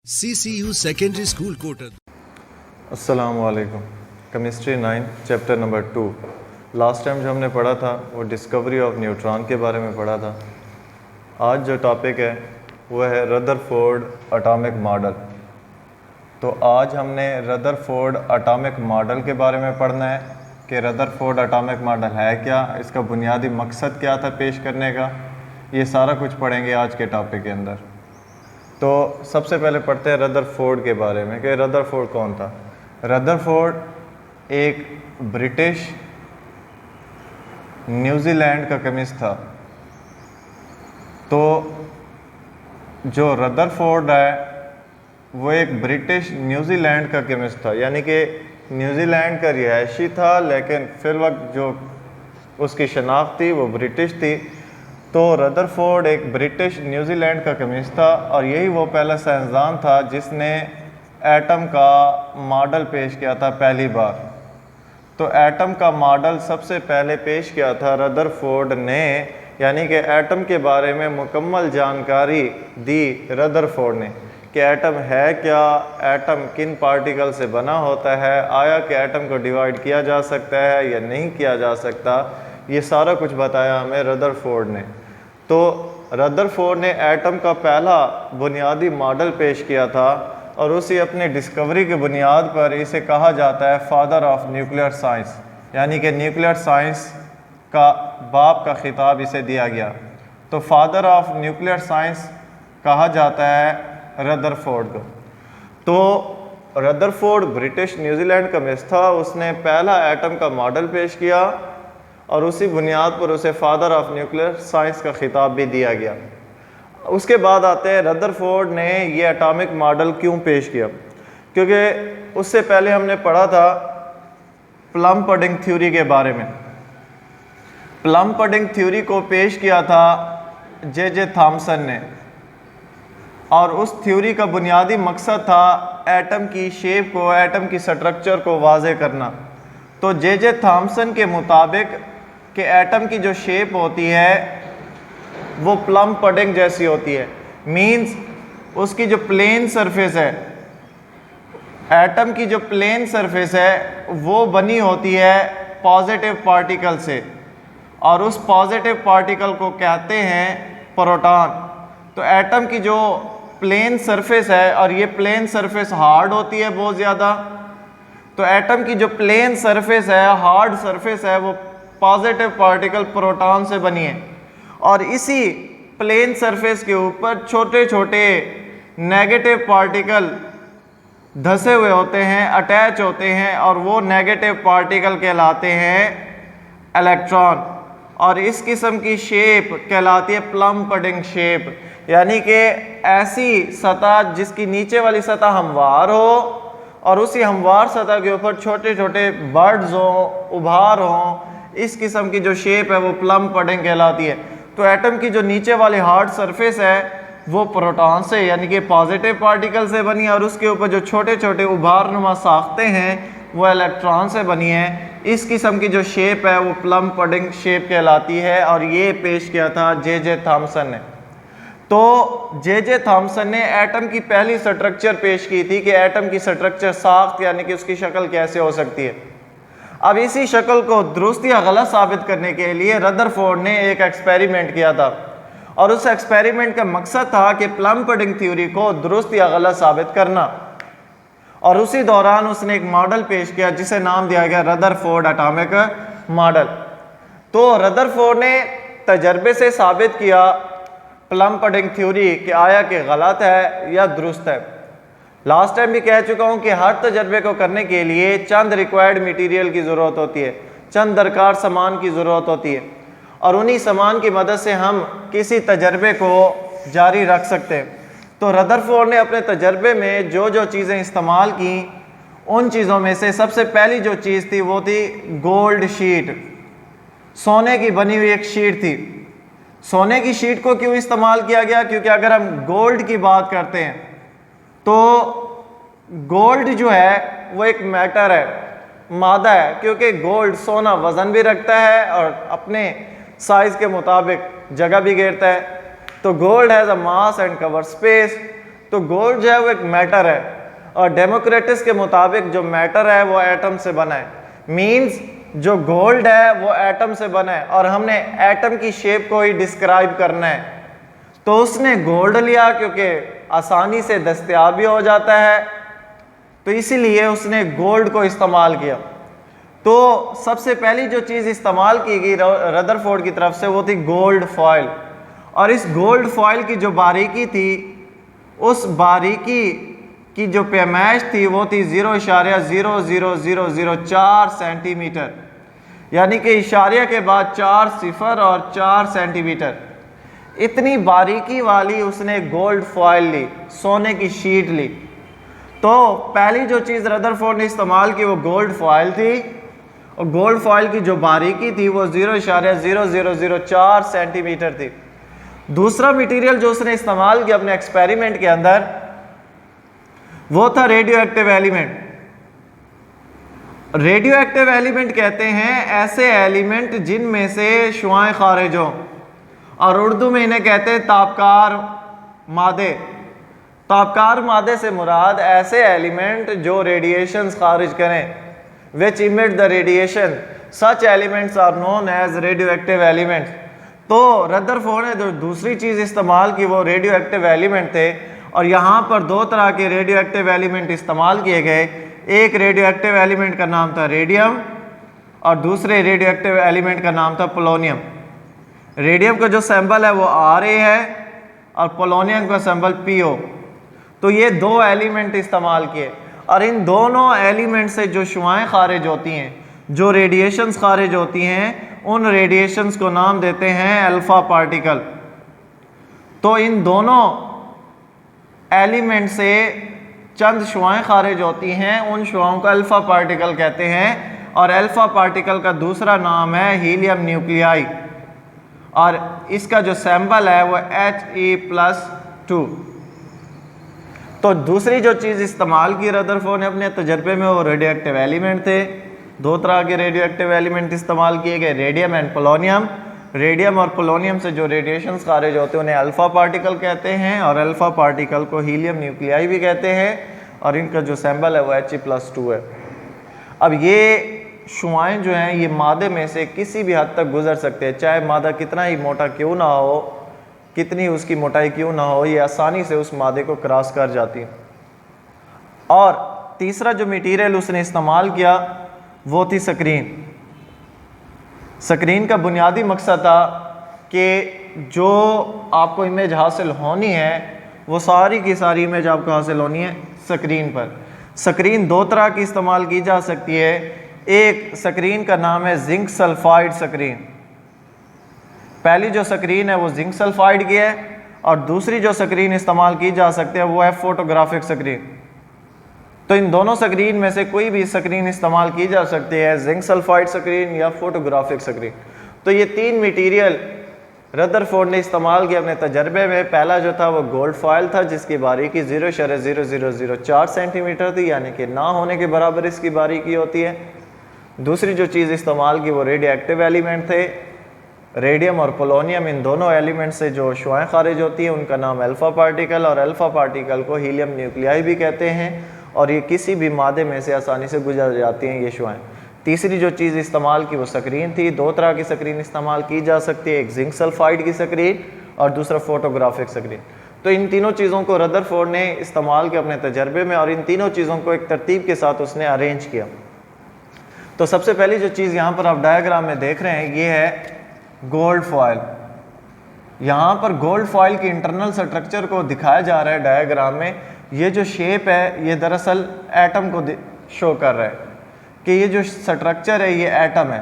CCU Secondary School Quota. अस्सलामुअलैकुम। Chemistry 9 chapter number 2। Last time जो हमने पढ़ा था वो डिस्कवरी ऑफ न्यूट्रॉन के बारे में पढ़ा था। आज जो टॉपिक है वो है रदरफोर्ड एटॉमिक मॉडल। तो आज हमने रदरफोर्ड एटॉमिक मॉडल के बारे में पढ़ना है कि रदरफोर्ड एटॉमिक मॉडल है क्या, इसका बुनियादी मकसद क्या था पेश करने का, ये सारा कुछ पढ़ेंगे आज के टॉपिक के अंदर। तो सबसे पहले पढ़ते हैं रदरफोर्ड के बारे में कि रदरफोर्ड कौन था। रदरफोर्ड एक ब्रिटिश न्यूजीलैंड का केमिस्ट था। तो जो रदरफोर्ड है वो एक ब्रिटिश न्यूजीलैंड का केमिस्ट था, यानी कि न्यूजीलैंड का रिहायशी था, लेकिन फिर वक्त जो उसकी शनाख्त थी वो ब्रिटिश थी। तो रदरफोर्ड एक ब्रिटिश न्यूजीलैंड का केमिस्ट था और यही वो पहला साइंसदान था जिसने एटम का मॉडल पेश किया था पहली बार। तो एटम का मॉडल सबसे पहले पेश किया था रदरफोर्ड ने, यानी कि एटम के बारे में मुकम्मल जानकारी दी रदरफोर्ड ने कि एटम है क्या, एटम किन पार्टिकल से बना होता है, आया कि एटम को डिवाइड किया जा सकता है या नहीं किया जा सकता, ये सारा कुछ बताया हमें रदरफोर्ड ने। तो रदरफोर्ड ने एटम का पहला बुनियादी मॉडल पेश किया था और उसी अपनी डिस्कवरी की बुनियाद पर इसे कहा जाता है फादर ऑफ न्यूक्लियर साइंस, यानी कि न्यूक्लियर साइंस का बाप का खिताब इसे दिया गया। तो फादर ऑफ न्यूक्लियर साइंस कहा जाता है रदरफोर्ड को। तो रदरफोर्ड ब्रिटिश न्यूजीलैंड का मिस था, उसने पहला एटम का मॉडल पेश किया और उसी बुनियाद पर उसे फादर ऑफ न्यूक्लियर साइंस का खिताब भी दिया गया। उसके बाद आते हैं रदरफोर्ड ने ये एटॉमिक मॉडल क्यों पेश किया, क्योंकि उससे पहले हमने पढ़ा था प्लम पडिंग थ्योरी के बारे में। प्लम पडिंग थ्योरी को पेश किया था जे थॉमसन ने और उस थ्योरी का बुनियादी मकसद था एटम की शेप को, एटम की स्ट्रक्चर को वाज़े करना। तो जे थॉमसन के मुताबिक कि एटम की जो शेप होती है वो प्लम पडिंग जैसी होती है, मींस उसकी जो प्लेन सरफेस है, एटम की जो प्लेन सरफेस है वो बनी होती है पॉजिटिव पार्टिकल से और उस पॉजिटिव पार्टिकल को कहते हैं प्रोटॉन। तो एटम की जो प्लेन सरफेस है और ये प्लेन सरफेस हार्ड होती है बहुत ज़्यादा, तो एटम की जो प्लेन सरफेस है, हार्ड सरफेस है, वो पॉजिटिव पार्टिकल प्रोटॉन से बनी है और इसी प्लेन सरफेस के ऊपर छोटे छोटे नेगेटिव पार्टिकल धसे हुए होते हैं, अटैच होते हैं और वो नेगेटिव पार्टिकल कहलाते हैं इलेक्ट्रॉन और इस किस्म की शेप कहलाती है प्लम पडिंग शेप, यानी कि ऐसी सतह जिसकी नीचे वाली सतह हमवार हो और उसी हमवार सतह के ऊपर छोटे छोटे बर्ड्स हों, उभार हों, इस किस्म की जो शेप है वो प्लम पडिंग कहलाती है। तो एटम की जो नीचे वाली हार्ड सरफेस है वो प्रोटॉन से, यानी कि पॉजिटिव पार्टिकल से बनी है और उसके ऊपर जो छोटे छोटे उभार नुमा साख्ते हैं वो इलेक्ट्रॉन से बनी है। इस किस्म की जो शेप है वो प्लम पडिंग शेप कहलाती है और ये पेश किया था जे थॉमसन ने। तो जे थॉमसन ने एटम की पहली स्ट्रक्चर पेश की थी कि एटम की स्ट्रक्चर साख्त, यानी कि उसकी शक्ल कैसे हो सकती है। अब इसी शक्ल को दुरुस्त या गलत साबित करने के लिए रदरफोर्ड ने एक एक्सपेरिमेंट किया था और उस एक्सपेरिमेंट का मकसद था कि प्लम पडिंग थ्योरी को दुरुस्त या गलत साबित करना और उसी दौरान उसने एक मॉडल पेश किया जिसे नाम दिया गया रदरफोर्ड एटॉमिक मॉडल। तो रदरफोर्ड ने तजर्बे से साबित किया प्लम पडिंग थ्योरी कि आया कि गलत है या दुरुस्त है। लास्ट टाइम भी कह चुका हूँ कि हर तजर्बे को करने के लिए चंद रिक्वायर्ड मटेरियल की ज़रूरत होती है, चंद दरकार सामान की ज़रूरत होती है और उन्हीं सामान की मदद से हम किसी तजर्बे को जारी रख सकते हैं। तो रदरफोर्ड ने अपने तजर्बे में जो जो चीज़ें इस्तेमाल की, उन चीज़ों में से सबसे पहली जो चीज़ थी वो थी गोल्ड शीट, सोने की बनी हुई एक शीट थी। सोने की शीट को क्यों इस्तेमाल किया गया, क्योंकि अगर हम गोल्ड की बात करते हैं तो गोल्ड जो है वो एक मैटर है, मादा है, क्योंकि गोल्ड सोना वज़न भी रखता है और अपने साइज़ के मुताबिक जगह भी घेरता है। तो gold has a mass and cover space. तो गोल्ड जो है वो एक मैटर है, और डेमोक्रेटिस के मुताबिक जो मैटर है वो एटम से बना है। मींस जो गोल्ड है वो एटम से बना है, और हमने एटम की शेप को ही डिस्क्राइब करना है। तो उसने गोल्ड लिया क्योंकि आसानी से दस्तयाब भी हो जाता है, तो इसीलिए उसने गोल्ड को इस्तेमाल किया। तो सबसे पहली जो चीज़ इस्तेमाल की गई रदरफोर्ड की तरफ से वो थी गोल्ड फॉयल, और इस गोल्ड फॉयल की जो बारीकी थी, उस बारीकी की जो पैमाइश थी वो थी 0.00004 सेंटीमीटर, यानी कि इशारिया के बाद 4 सिफर और 4 सेंटीमीटर। इतनी बारीकी वाली उसने गोल्ड फॉयल ली, सोने की शीट ली। तो पहली जो चीज़ रदरफोर्ड ने इस्तेमाल की वो गोल्ड फॉयल थी, और गोल्ड फॉयल की जो बारीकी थी वो 0.0004 सेंटीमीटर थी। दूसरा मटेरियल जो उसने इस्तेमाल किया अपने एक्सपेरिमेंट के अंदर वो था radio active element. Radio active element कहते हैं ऐसे एलिमेंट जिनमें से शुआएं खारिज हों, और उर्दू में इन्हें कहते हैं तापकार मादे। तापकार मादे से मुराद ऐसे एलिमेंट जो रेडिएशंस खारिज करें, which emit the radiation, such elements are known as radioactive element. तो रदरफोर्ड ने जो दूसरी चीज़ इस्तेमाल की वो रेडियो एक्टिव एलिमेंट थे, और यहाँ पर दो तरह के रेडियो एक्टिव एलिमेंट इस्तेमाल किए गए। एक रेडियो एक्टिव एलिमेंट का नाम था रेडियम, और दूसरे रेडियो एक्टिव एलिमेंट का नाम था पोलोनियम। रेडियम का जो सिंबल है वो Ra है, और पोलोनियम का सिंबल PO। तो ये दो एलिमेंट इस्तेमाल किए, और इन दोनों एलिमेंट से जो शुआएं खारिज होती हैं, जो रेडिएशंस खारिज होती हैं, उन रेडिएशंस को नाम देते हैं अल्फा पार्टिकल। तो इन दोनों एलिमेंट से चंद शुआएं खारिज होती हैं, उन शुआओं को अल्फा पार्टिकल कहते हैं, और अल्फा पार्टिकल का दूसरा नाम है हीलियम न्यूक्लियाई, और इसका जो सिंबल है वो He+2। तो दूसरी जो चीज़ इस्तेमाल की रदरफोर्ड ने अपने तजर्बे में वो रेडियो एक्टिव एलिमेंट थे। दो तरह के रेडियो एक्टिव एलिमेंट इस्तेमाल किए गए, रेडियम एंड पोलोनियम। रेडियम और पोलोनियम से जो रेडिएशंस खारिज होते हैं उन्हें अल्फा पार्टिकल कहते हैं, और अल्फा पार्टिकल को हीलियम न्यूक्लियाई भी कहते हैं, और इनका जो सिंबल है वो He+2 है। अब ये शुआएं जो हैं ये मादे में से किसी भी हद तक गुजर सकते हैं, चाहे मादा कितना ही मोटा क्यों ना हो, कितनी उसकी मोटाई क्यों ना हो, ये आसानी से उस मादे को क्रॉस कर जाती है। और तीसरा जो मटेरियल उसने इस्तेमाल किया वो थी स्क्रीन। स्क्रीन का बुनियादी मकसद था कि जो आपको इमेज हासिल होनी है वो सारी की सारी इमेज आपको हासिल होनी है स्क्रीन पर। स्क्रीन दो तरह की इस्तेमाल की जा सकती है। एक स्क्रीन का नाम है जिंक सल्फाइड स्क्रीन। पहली जो स्क्रीन है वो जिंक सल्फाइड की है, और दूसरी जो स्क्रीन इस्तेमाल की जा सकती है वो है फोटोग्राफिक स्क्रीन। तो इन दोनों स्क्रीन में से कोई भी स्क्रीन इस्तेमाल की जा सकती है, जिंक सल्फाइड स्क्रीन या फोटोग्राफिक स्क्रीन। तो ये तीन मटेरियल रदरफोर्ड ने इस्तेमाल किया अपने तजर्बे में। पहला जो था वो गोल्ड फॉयल था जिसकी बारीकी 0.0004 सेंटीमीटर थी, यानी कि ना होने के बराबर इसकी बारीकी होती है। दूसरी जो चीज़ इस्तेमाल की वो रेडियो एक्टिव एलिमेंट थे, रेडियम और पोलोनियम। इन दोनों एलिमेंट से जो शुआएं खारिज होती हैं उनका नाम अल्फा पार्टिकल, और अल्फा पार्टिकल को हीलियम न्यूक्लियाई भी कहते हैं, और ये किसी भी मादे में से आसानी से गुजर जाती हैं ये शुआएं। तीसरी जो चीज़ इस्तेमाल की वो स्क्रीन थी। दो तरह की स्क्रीन इस्तेमाल की जा सकती है, एक जिंक सल्फाइड की स्क्रीन और दूसरा फोटोग्राफिक स्क्रीन। तो इन तीनों चीज़ों को रदरफोर्ड ने इस्तेमाल किया अपने तजर्बे में, और इन तीनों चीज़ों को एक तरतीब के साथ उसने अरेंज किया। तो सबसे पहली जो चीज़ यहाँ पर आप डायग्राम में देख रहे हैं ये है गोल्ड फॉयल। यहाँ पर गोल्ड फॉयल की इंटरनल स्ट्रक्चर को दिखाया जा रहा है डायग्राम में। ये जो शेप है ये दरअसल एटम को शो कर रहा है कि ये जो स्ट्रक्चर है ये एटम है।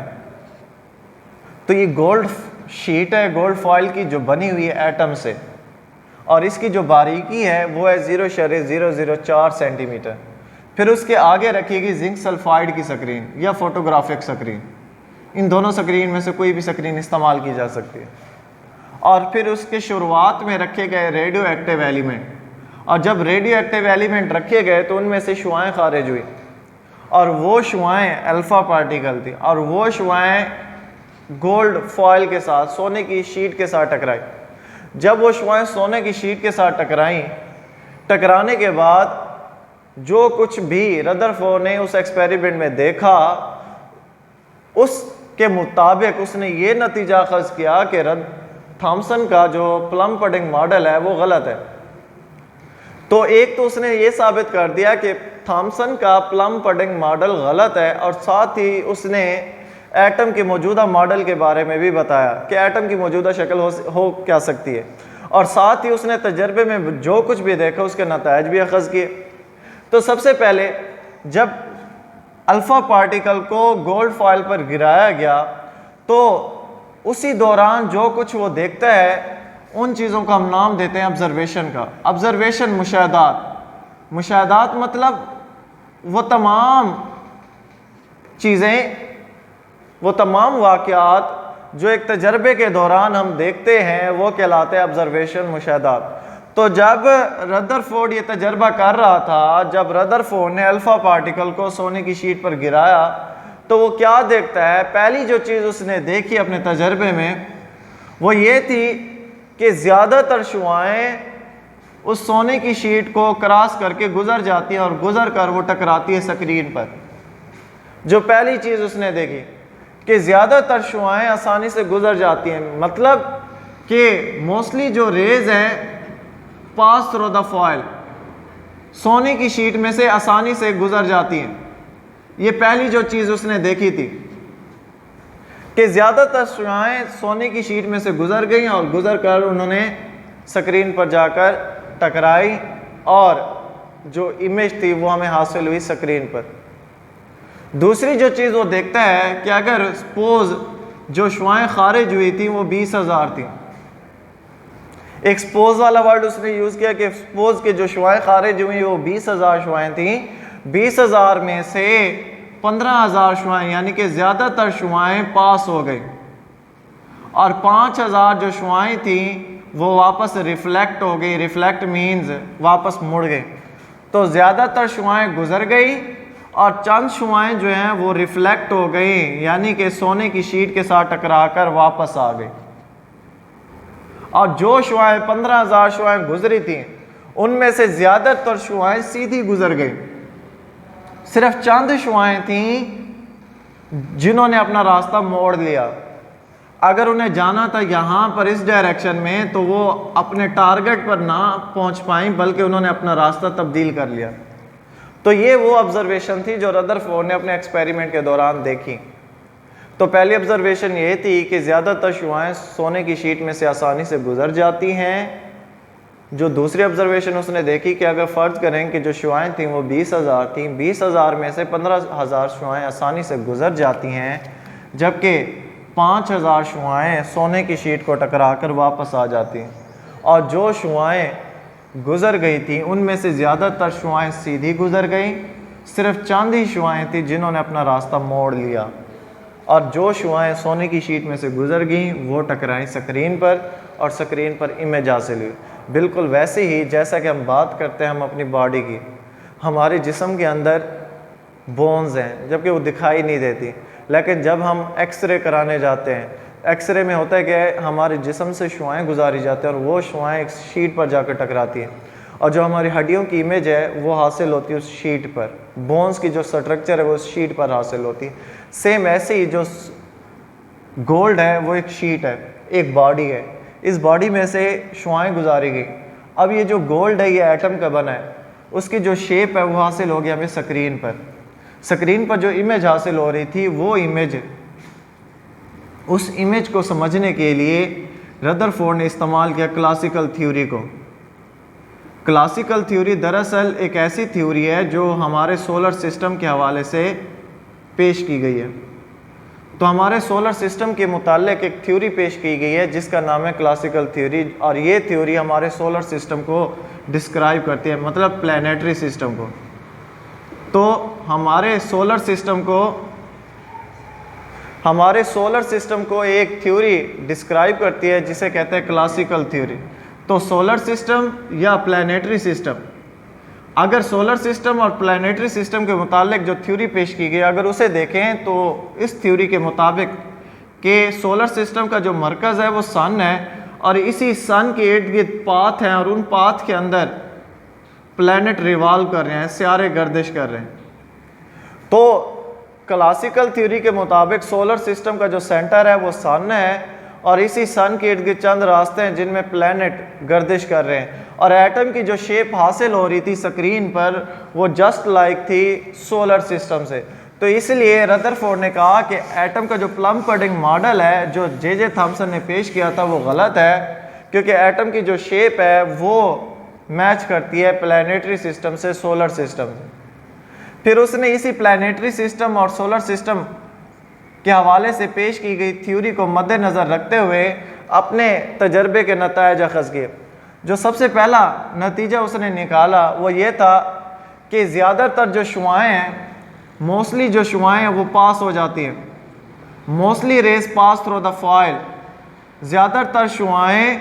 तो ये गोल्ड शीट है गोल्ड फॉयल की जो बनी हुई है एटम से, और इसकी जो बारीकी है वो है 0.004 सेंटीमीटर। फिर उसके आगे रखिएगी जिंक सल्फाइड की स्क्रीन या फोटोग्राफिक स्क्रीन। इन दोनों स्क्रीन में से कोई भी स्क्रीन इस्तेमाल की जा सकती है। और फिर उसके शुरुआत में रखे गए रेडियो एक्टिव एलिमेंट, और जब रेडियो एक्टिव एलिमेंट रखे गए तो उनमें से शुआएं खारिज हुई, और वो शुआएं अल्फा पार्टिकल थी, और वो शुआएं गोल्ड फॉयल के साथ सोने की शीट के साथ टकराई। जब वो शुआएं सोने की शीट के साथ टकराई टकराने के बाद जो कुछ भी रदरफोर्ड ने उस एक्सपेरिमेंट में देखा, उसके मुताबिक उसने ये नतीजा अखज़ किया कि थॉमसन का जो प्लम पुडिंग मॉडल है वो गलत है। तो एक तो उसने ये साबित कर दिया कि थॉमसन का प्लम पुडिंग मॉडल गलत है, और साथ ही उसने एटम के मौजूदा मॉडल के बारे में भी बताया कि एटम की मौजूदा शक्ल हो क्या सकती है, और साथ ही उसने तजर्बे में जो कुछ भी देखा उसके नताइज भी अखज़ किए। तो सबसे पहले जब अल्फ़ा पार्टिकल को गोल्ड फॉइल पर गिराया गया तो उसी दौरान जो कुछ वो देखता है उन चीज़ों का हम नाम देते हैं ऑब्जर्वेशन का। ऑब्जर्वेशन मुशाहदात मतलब वो तमाम चीज़ें, वो तमाम वाक़यात जो एक तजर्बे के दौरान हम देखते हैं वो कहलाते हैं ऑब्जर्वेशन मुशाहदात। तो जब रदरफोर्ड ये तजर्बा कर रहा था, जब रदरफोर्ड ने अल्फ़ा पार्टिकल को सोने की शीट पर गिराया तो वो क्या देखता है, पहली जो चीज़ उसने देखी अपने तजर्बे में वो ये थी कि ज़्यादातर शुआएँ उस सोने की शीट को क्रॉस करके गुजर जाती हैं और गुजर कर वो टकराती है स्क्रीन पर। जो पहली चीज़ उसने देखी कि ज़्यादातर शुआएँ आसानी से गुजर जाती हैं, मतलब कि मोस्टली जो रेज़ हैं पास थ्रू द फॉयल सोने की शीट में से आसानी से गुजर जाती हैं। ये पहली जो चीज़ उसने देखी थी कि ज़्यादातर शुआएँ सोने की शीट में से गुजर गई और गुजर कर उन्होंने स्क्रीन पर जाकर टकराई और जो इमेज थी वो हमें हासिल हुई स्क्रीन पर। दूसरी जो चीज़ वो देखता है कि अगर सपोज जो शुआएँ खारिज हुई थी वो 20,000 थी, एक सपोज वाला वर्ड उसने यूज़ किया कि सपोज के जो शुआएँ खारिज हुई वो 20,000 शुआएँ थी, 20,000 में से 15,000 शुआएँ यानी कि ज़्यादातर शुआएँ पास हो गई और 5,000 जो शुआएँ थी वो वापस रिफ्लेक्ट हो गई। रिफ्लेक्ट मीन्स वापस मुड़ गई। तो ज़्यादातर शुआएँ गुजर गई और चंद शुआएँ जो हैं वो रिफ्लेक्ट हो गई, यानी कि सोने की शीट के साथ टकरा कर वापस आ गई। और जो शुआएँ 15,000 शुआएँ गुजरी थी उनमें से ज़्यादातर शुआएँ सीधी गुजर गई। सिर्फ चंद शुआएँ थीं जिन्होंने अपना रास्ता मोड़ लिया। अगर उन्हें जाना था यहाँ पर इस डायरेक्शन में तो वो अपने टारगेट पर ना पहुँच पाई, बल्कि उन्होंने अपना रास्ता तब्दील कर लिया। तो ये वो ऑब्जर्वेशन थी जो रदरफोर्ड ने अपने एक्सपेरिमेंट के दौरान देखी। तो पहली ऑब्जर्वेशन ये थी कि ज़्यादातर शुआएँ सोने की शीट में से आसानी से गुजर जाती हैं। जो दूसरी ऑब्जर्वेशन उसने देखी कि अगर फ़र्ज़ करें कि जो शुआएँ थीं वो 20,000 थीं, 20,000 में से 15,000 शुआएँ आसानी से गुजर जाती हैं, जबकि 5,000 शुआएँ सोने की शीट को टकरा कर वापस आ जाती हैं। और जो शुआएँ गुजर गई थी उनमें से ज़्यादातर शुआएँ सीधी गुजर गई, सिर्फ चंद ही शुआएँ थी जिन्होंने अपना रास्ता मोड़ लिया। और जो शुआएँ सोने की शीट में से गुजर गई वो टकराई स्क्रीन पर और स्क्रीन पर इमेज हासिल हुई। बिल्कुल वैसे ही जैसा कि हम बात करते हैं हम अपनी बॉडी की, हमारे जिस्म के अंदर बोन्स हैं जबकि वो दिखाई नहीं देती, लेकिन जब हम एक्सरे कराने जाते हैं, एक्सरे में होता है कि हमारे जिस्म से शुआएँ गुजारी जाती हैं और वो शुआएँ एक शीट पर जाकर टकराती हैं और जो हमारी हड्डियों की इमेज है वो हासिल होती है उस शीट पर। बोन्स की जो स्ट्रक्चर है वो उस शीट पर हासिल होती है। सेम ऐसे ही जो गोल्ड है वो एक शीट है, एक बॉडी है, इस बॉडी में से शुआएँ गुजारी गई। अब ये जो गोल्ड है ये एटम का बना है, उसकी जो शेप है वो हासिल हो गया हमें स्क्रीन पर। स्क्रीन पर जो इमेज हासिल हो रही थी वो इमेज, उस इमेज को समझने के लिए रदरफोर्ड ने इस्तेमाल किया क्लासिकल थ्योरी को। क्लासिकल थ्योरी दरअसल एक ऐसी थ्योरी है जो हमारे सोलर सिस्टम के हवाले से पेश की गई है। तो हमारे सोलर सिस्टम के मुताल्लिक़ एक थ्योरी पेश की गई है जिसका नाम है क्लासिकल थ्योरी, और ये थ्योरी हमारे सोलर सिस्टम को डिस्क्राइब करती है, मतलब प्लैनेटरी सिस्टम को। तो हमारे सोलर सिस्टम को एक थ्योरी डिस्क्राइब करती है जिसे कहते हैं क्लासिकल थ्योरी। तो सोलर सिस्टम या प्लैनेटरी सिस्टम, अगर सोलर सिस्टम और प्लैनेटरी सिस्टम के मुतालिक जो थ्योरी पेश की गई अगर उसे देखें तो इस थ्योरी के मुताबिक कि सोलर सिस्टम का जो मरकज़ है वो सन है और इसी सन के इर्द गिर्द पाथ हैं और उन पाथ के अंदर प्लैनेट रिवॉल्व कर रहे हैं, सियारे गर्दिश कर रहे हैं। तो क्लासिकल थ्योरी के मुताबिक सोलर सिस्टम का जो सेंटर है वो सन है, और इसी सन के इर्द गिर्द चंद रास्ते हैं जिनमें प्लैनेट गर्दिश कर रहे हैं। और एटम की जो शेप हासिल हो रही थी स्क्रीन पर वो जस्ट लाइक थी सोलर सिस्टम से। तो इसलिए रदरफोर्ड ने कहा कि एटम का जो प्लम पुडिंग मॉडल है जो जे थॉमसन ने पेश किया था वो गलत है, क्योंकि एटम की जो शेप है वो मैच करती है प्लैनेटरी सिस्टम से, सोलर सिस्टम से। फिर उसने इसी प्लैनेटरी सिस्टम और सोलर सिस्टम के हवाले से पेश की गई थ्योरी को मद्देनज़र रखते हुए अपने तजर्बे के नताइज अखज़ किए। जो सबसे पहला नतीजा उसने निकाला वो ये था कि ज़्यादातर जो शुआएँ हैं, मोस्टली जो शुआएँ हैं वो पास हो जाती हैं, mostly rays pass through the foil. ज़्यादातर शुआएँ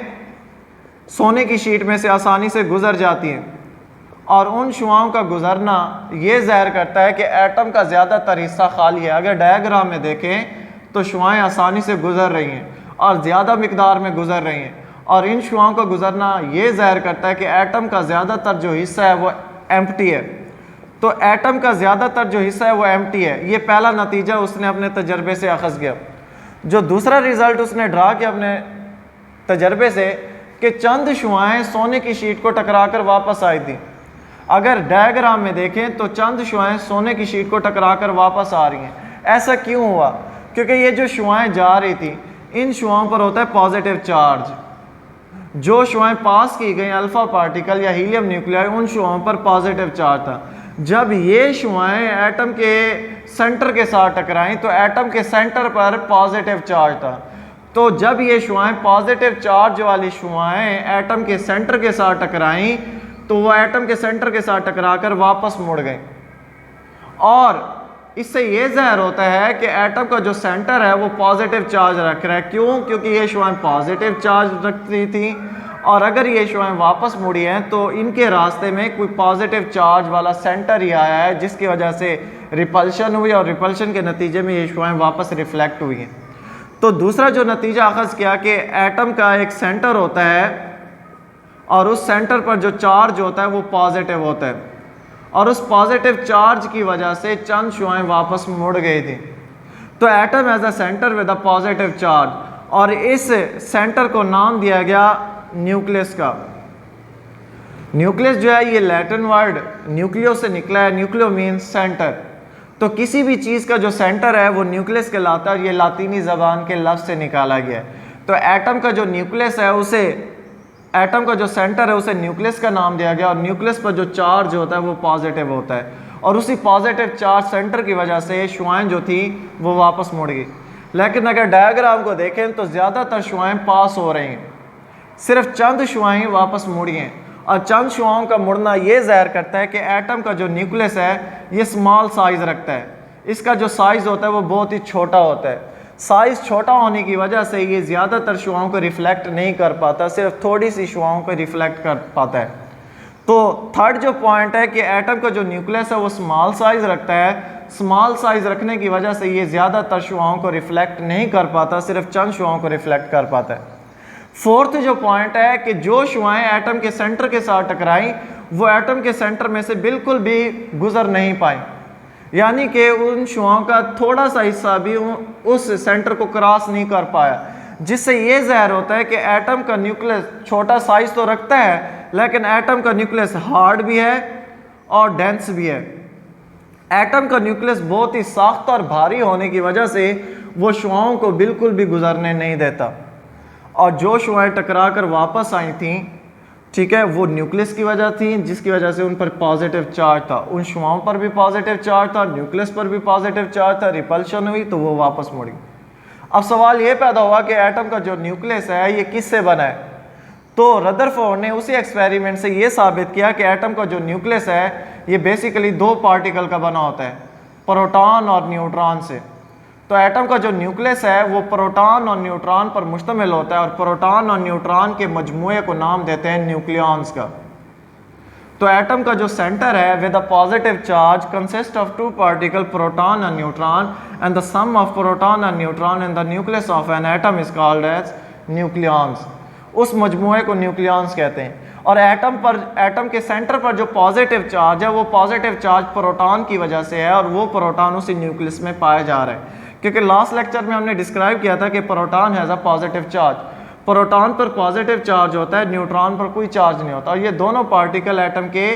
सोने की शीट में से आसानी से गुजर जाती हैं, और उन शुआओं का गुजरना ये ज़ाहिर करता है कि एटम का ज़्यादातर हिस्सा खाली है। अगर डायग्राम में देखें तो शुआएँ आसानी से गुजर रही हैं और ज़्यादा मिकदार में गुजर रही हैं, और इन शुआओं का गुजरना ये ज़ाहिर करता है कि एटम का ज़्यादातर जो हिस्सा है वो एम्प्टी है। तो एटम का ज़्यादातर जो हिस्सा है वो एम्प्टी है, ये पहला नतीजा उसने अपने तजर्बे से अखज़ किया। जो दूसरा रिज़ल्ट उसने ड्रा किया अपने तजर्बे से कि चंद शुआएँ सोने की शीट को टकरा कर वापस आई थी। अगर डायग्राम में देखें तो चंद शुआएँ सोने की शीट को टकरा कर वापस आ रही हैं। ऐसा क्यों हुआ? क्योंकि ये जो शुआएँ जा रही थी इन शुआओं पर होता है पॉजिटिव चार्ज। जो शुआएँ पास की गई अल्फ़ा पार्टिकल या हीलियम न्यूक्लियाई, उन शुआओं पर पॉजिटिव चार्ज था। जब ये शुआएँ एटम के सेंटर के साथ टकराई तो एटम के सेंटर पर पॉजिटिव चार्ज था। तो जब ये शुआएँ पॉजिटिव चार्ज वाली शुआएँ एटम के सेंटर के साथ टकराई तो वो एटम के सेंटर के साथ टकराकर वापस मुड़ गए, और इससे ये ज़ाहिर होता है कि एटम का जो सेंटर है वो पॉजिटिव चार्ज रख रहा है। क्यों? क्योंकि ये शुआएँ पॉजिटिव चार्ज रखती थी, और अगर ये शुआएँ वापस मुड़ी हैं तो इनके रास्ते में कोई पॉजिटिव चार्ज वाला सेंटर ही आया है, जिसकी वजह से रिपल्शन हुई, और रिपल्शन के नतीजे में ये शुआएँ वापस रिफ्लेक्ट हुई हैं। तो दूसरा जो नतीजा अखज़ किया कि एटम का एक सेंटर होता है, और उस सेंटर पर जो चार्ज होता है वो पॉजिटिव होता है, और उस पॉजिटिव चार्ज की वजह से चंद शुआएँ वापस मुड़ गई थी। तो atom as a centre with a positive charge, और इस सेंटर को नाम दिया गया न्यूक्लियस का। न्यूक्लियस जो है ये लैटिन वर्ड न्यूक्लियो से निकला है। Nucleo means centre. तो किसी भी चीज़ का जो सेंटर है वो न्यूक्लियस कहलाता है, ये लातीनी ज़बान के लफ्ज़ से निकाला गया है। तो एटम का जो न्यूक्लियस है उसे, एटम का जो सेंटर है उसे न्यूक्लियस का नाम दिया गया, और न्यूक्लियस पर जो चार्ज होता है वो पॉजिटिव होता है, और उसी पॉजिटिव चार्ज सेंटर की वजह से शुआएँ जो थी वो वापस मुड़ गई। लेकिन अगर डायग्राम को देखें तो ज़्यादातर शुआएँ पास हो रही हैं, सिर्फ चंद शुआएँ वापस मुड़ी हैं, और चंद शुआओं का मुड़ना ये ज़ाहिर करता है कि एटम का जो न्यूक्लियस है ये स्मॉल साइज़ रखता है। इसका जो साइज़ होता है वो बहुत ही छोटा होता है। साइज़ छोटा होने की वजह से ये ज़्यादातर शुआओं को रिफ्लेक्ट नहीं कर पाता, सिर्फ थोड़ी सी शुआओं को रिफ्लेक्ट कर पाता है। तो थर्ड जो पॉइंट है कि एटम का जो न्यूक्लियस है वो स्मॉल साइज़ रखता है। स्मॉल साइज़ रखने की वजह से ये ज़्यादातर शुआओं को रिफ्लेक्ट नहीं कर पाता, सिर्फ चंद शुआओं को रिफ्लेक्ट कर पाता है। फोर्थ जो पॉइंट है कि जो शुआएँ एटम के सेंटर के साथ टकराई वो एटम के सेंटर में से बिल्कुल भी गुजर नहीं पाई, यानी कि उन शुआओं का थोड़ा सा हिस्सा भी उस सेंटर को क्रॉस नहीं कर पाया, जिससे ये ज़ाहिर होता है कि एटम का न्यूक्लियस छोटा साइज़ तो रखता है, लेकिन एटम का न्यूक्लियस हार्ड भी है और डेंस भी है। एटम का न्यूक्लियस बहुत ही सख्त और भारी होने की वजह से वो शुआओं को बिल्कुल भी गुजरने नहीं देता, और जो शुआएँ टकरा कर वापस आई थीं, ठीक है, वो न्यूक्लियस की वजह थी, जिसकी वजह से उन पर पॉजिटिव चार्ज था। उन शुआओं पर भी पॉजिटिव चार्ज था, न्यूक्लियस पर भी पॉजिटिव चार्ज था, रिपल्शन हुई तो वो वापस मुड़ी। अब सवाल ये पैदा हुआ कि एटम का जो न्यूक्लियस है ये किससे बना है? तो रदरफोर्ड ने उसी एक्सपेरिमेंट से ये साबित किया कि एटम का जो न्यूक्लियस है ये बेसिकली दो पार्टिकल का बना होता है, प्रोटॉन और न्यूट्रॉन से। तो एटम का जो न्यूक्लियस है वो प्रोटॉन और न्यूट्रॉन पर मुश्तमिल होता है, और प्रोटॉन और न्यूट्रॉन के मजमूए को नाम देते हैं न्यूक्लियॉन्स का। तो एटम का जो सेंटर है with a positive charge consist of two particle proton and neutron, and the sum of proton and neutron in the nucleus of an atom is called as nucleons. उस मजमूए को nucleons कहते हैं। और atom के centre पर जो positive charge है वो पॉजिटिव चार्ज प्रोटॉन की वजह से है और वो प्रोटॉन उसी न्यूक्लियस में पाया जा रहा है। क्योंकि लास्ट लेक्चर में हमने डिस्क्राइब किया था कि proton has a positive charge, proton पर पॉजिटिव चार्ज होता है, न्यूट्रॉन पर कोई चार्ज नहीं होता, और ये दोनों पार्टिकल एटम के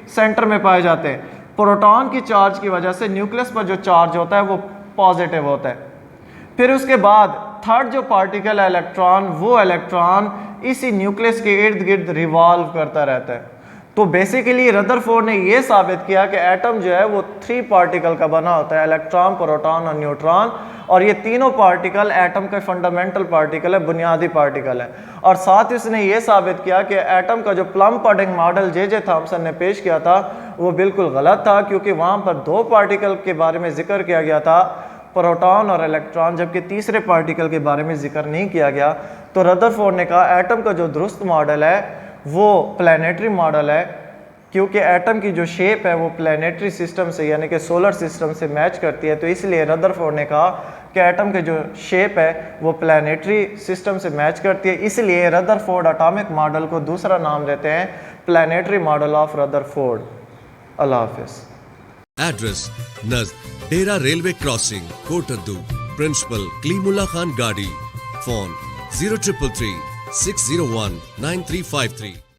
सेंटर में पाए जाते हैं। प्रोटॉन की चार्ज की वजह से न्यूक्लियस पर जो चार्ज होता है वो पॉजिटिव होता है। फिर उसके बाद थर्ड जो पार्टिकल है इलेक्ट्रॉन, वो इलेक्ट्रॉन इसी न्यूक्लियस के इर्द गिर्द रिवॉल्व करता रहता है। तो बेसिकली रदरफोर्ड ने ये साबित किया कि एटम जो है वो 3 पार्टिकल का बना होता है, इलेक्ट्रॉन, प्रोटॉन और न्यूट्रॉन, और ये तीनों पार्टिकल एटम के फंडामेंटल पार्टिकल है, बुनियादी पार्टिकल है। और साथ ही उसने ये साबित किया कि एटम का जो plum pudding model J Thomson ने पेश किया था वो बिल्कुल गलत था, क्योंकि वहाँ पर 2 पार्टिकल के बारे में जिक्र किया गया था, प्रोटॉन और इलेक्ट्रॉन, जबकि तीसरे पार्टिकल के बारे में जिक्र नहीं किया गया। तो रदरफोर्ड ने कहा एटम का जो दुरुस्त मॉडल है वो प्लैनेटरी मॉडल है, क्योंकि एटम की जो शेप है वो प्लैनेटरी सिस्टम से यानी कि सोलर सिस्टम से मैच करती है। तो इसलिए रदरफोर्ड ने कहा कि एटम के जो शेप है वो प्लैनेटरी सिस्टम से मैच करती है, इसलिए रदरफोर्ड एटॉमिक मॉडल को दूसरा नाम देते हैं प्लैनेटरी मॉडल ऑफ रदरफोर्ड। अल्लाह हाफिज़। एड्रेस नज़द Dera railway crossing Kot Addu, principal Kalimullah Khan गाड़ी, फोन 0333 601 9353।